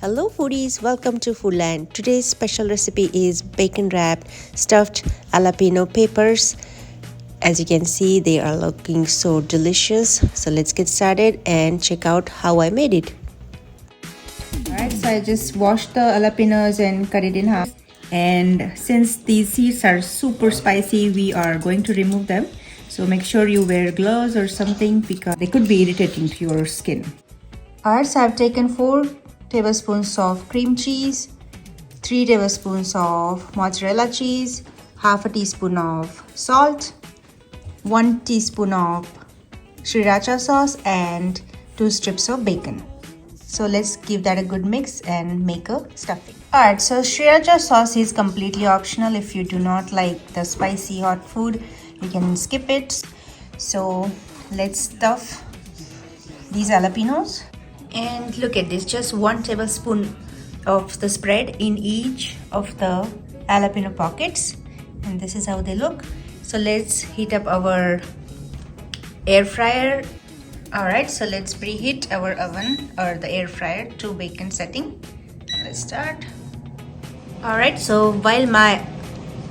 Hello foodies, welcome to Foodland. Today's special recipe is bacon wrapped stuffed jalapeno peppers. As you can see, they are looking so delicious. So let's get started and check out how I made it. Alright, so I just washed the jalapenos and cut it in half. And since these seeds are super spicy, we are going to remove them. So make sure you wear gloves or something because they could be irritating to your skin. Alright, so I've taken 4 tablespoons of cream cheese, 3 tablespoons of mozzarella cheese, half a teaspoon of salt, 1 teaspoon of sriracha sauce, and 2 strips of bacon. So let's give that a good mix and make a stuffing. Alright, so sriracha sauce is completely optional. If you do not like the spicy hot food, you can skip it. So let's stuff these jalapenos. And look at this, just 1 tablespoon of the spread in each of the jalapeno pockets. And this is how they look. So let's heat up our air fryer. Alright, so let's preheat our oven or the air fryer to bacon setting. Let's start. Alright, so while my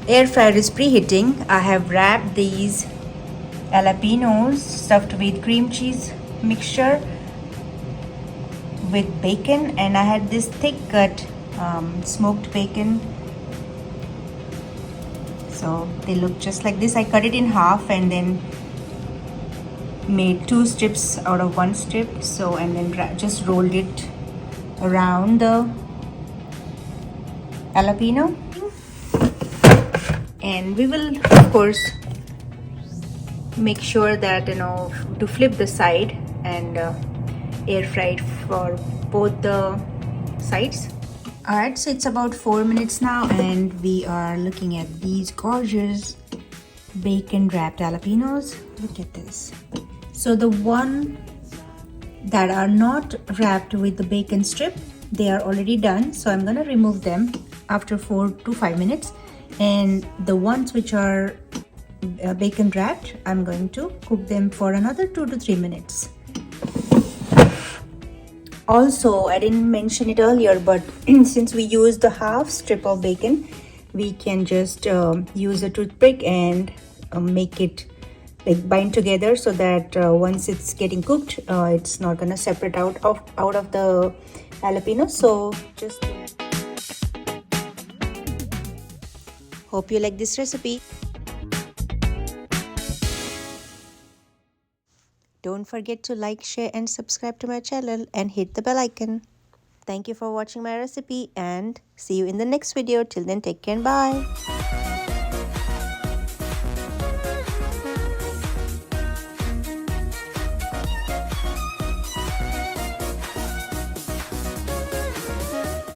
air fryer is preheating, I have wrapped these jalapenos stuffed with cream cheese mixture with bacon, and I had this thick cut smoked bacon. So they look just like this. I cut it in half and then made 2 strips out of 1 strip. So and then just rolled it around the jalapeno, and we will of course make sure that to flip the side and air fried for both the sides. Alright, so it's about 4 minutes now and we are looking at these gorgeous bacon wrapped jalapenos. Look at this. So the one that are not wrapped with the bacon strip, they are already done. So I'm gonna remove them after 4 to 5 minutes. And the ones which are bacon wrapped, I'm going to cook them for another 2 to 3 minutes. Also, I didn't mention it earlier, but since we use the half strip of bacon, we can just use a toothpick and make it like bind together so that once it's getting cooked, it's not gonna separate out of the jalapeno. So just Hope you like this recipe. Don't forget to like, share and subscribe to my channel and hit the bell icon. Thank you for watching my recipe and see you in the next video. Till then, take care and bye.